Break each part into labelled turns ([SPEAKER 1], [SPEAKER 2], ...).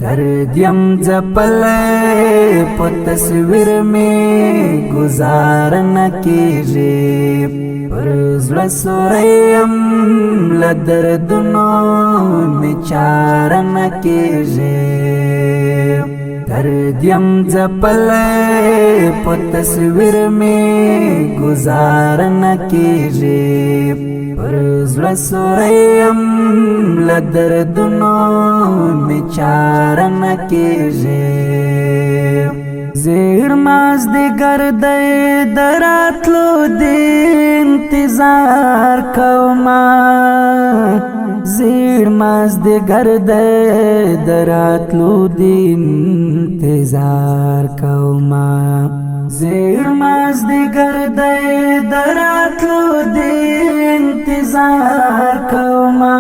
[SPEAKER 1] कर दियम जपले पो तस्वीर में गुजार न कीजिए पर ज़्ल सुरैयम लदर्दनों में चार न कीजिए कर दियम जपले पो तस्वीर में गुजार न कीजिए पर ज़्ल सुरैयम लदर्दनों में चार न कीजिए ज़ेर माज़दिगर दे दरातलो दे इंतज़ार कौमा ज़ेर माज़दिगर दे दरातलो दे इंतज़ार कौमा ज़ेर माज़दिगर दे दरातलो दे इंतज़ार कौमा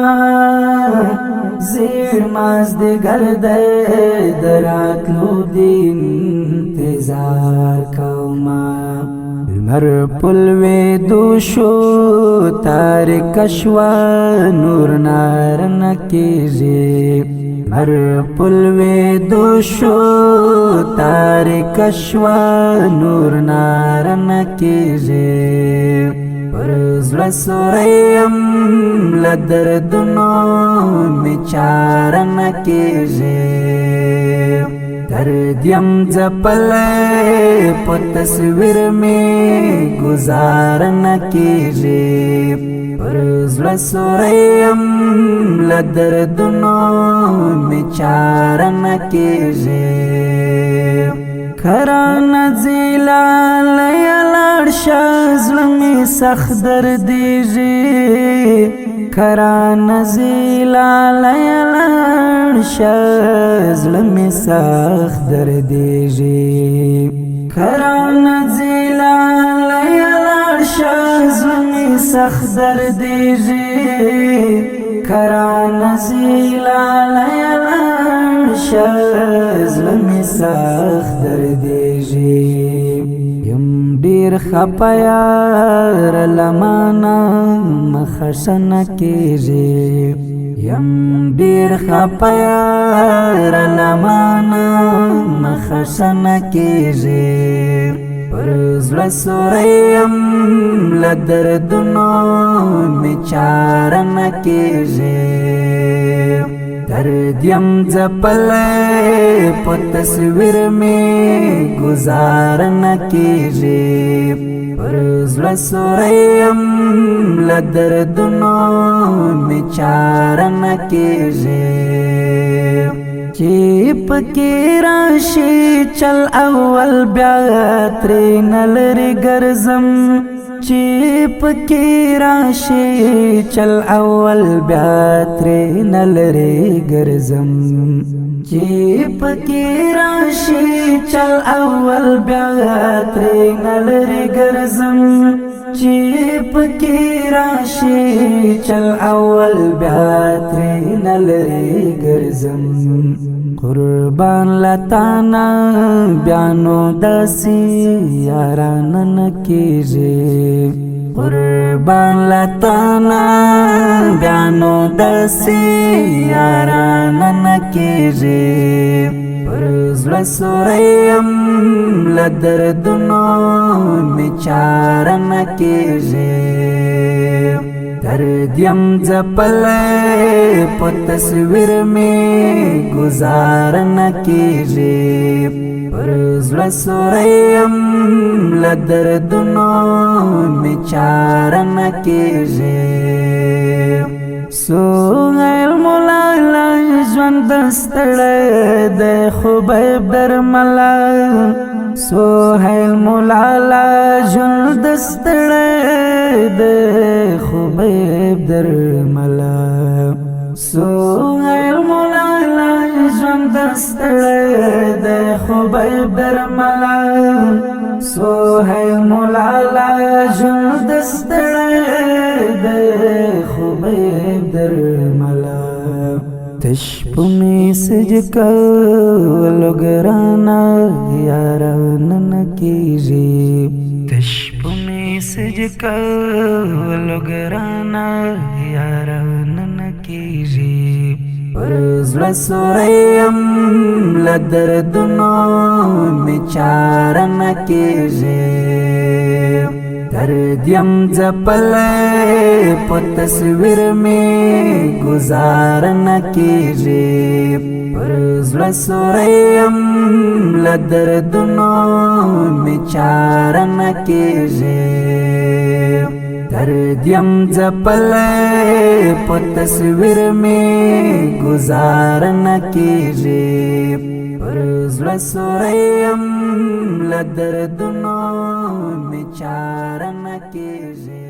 [SPEAKER 1] ज़ेर माज़दिगर दे दरातलो दे इंतज़ार कौमा मर पुलवे दोषो तार कशवा नूर नार न कीजिए मर पुलवे दोषो तार कशवा नूर नार न कीजिए पर ज़्ल सुरैयम लदर्दनों में चार न कीजिए कर दियम जपले पो तस्वीर में गुजार न कीजिए पर ज़्ल सुरैयम लदर्दनों में चार न कीजिए खरा नज़ीला लयलार्शा ज़्ल सख्त दर्दीजिए खरा नज़ीला लयलार्शा ज़्ल सख्त दर्दीजिए खरा नज़ीला लयलार्शा ज़्ल सख्त दर्दीजिए खरा नज़ीला लयलार्शा ज़्ल सख्त दर्दीजिए डीर खपायार लमाना मखशन कीजिए यम डीर खपायार लमाना मखशन कीजिए पर ज़्ल सुरैयम लदर्दनों में चार न कीजिए कर दियम जपले पो तस्वीर में गुजार न कीजिए पर ज़्ल सुरैयम लदर्दनों में चार न कीजिए चीप की राशि चल अव्वल ब्यात्रे नलरी गर्जम चीप की राशि चल अव्वल ब्यात्रे नलरे गर्जम चीप की राशि चल अव्वल ब्यात्रे नलरे गर्जम चीप की राशि चल अव्वल ब्यात्रे नलरे गर्जम कुर्बान लताना ब्यानो दसी यारान न कीजिए कुर्बान लताना ब्यानो दसी यारान न कीजिए पर ज़्ल सुरैयम लदर्दनों में चार न कीजिए कर दियम जपले पो तस्वीर में गुजार न कीजिए पर ज़्ल सुरैयम लदर्दनों में चार न कीजिए सोहैल मुलाला ژوند ستړی د خبیب درملا سهیل مولالا ژوند ستړی د خبیب درملا سهیل مولالا ژوند ستړی د خبیب درملا سهیل مولالا ژوند ستړی د خبیب درملا تشپ میسج کولو گرانا یاران न कीजिए تشپ میسج کولو گرانا یاران न कीजिए پر زړه سوریم لدردونو می چاره نه کیږي درد یم ځپلی په تصویر می گزار نه کیږي پر زړه سوریم لدردونو می چاره نه کیږي درد یم ځپلی په تصویر می گزار نه کیږي پر زړه سوریم لدردونو می چاره نه کیږي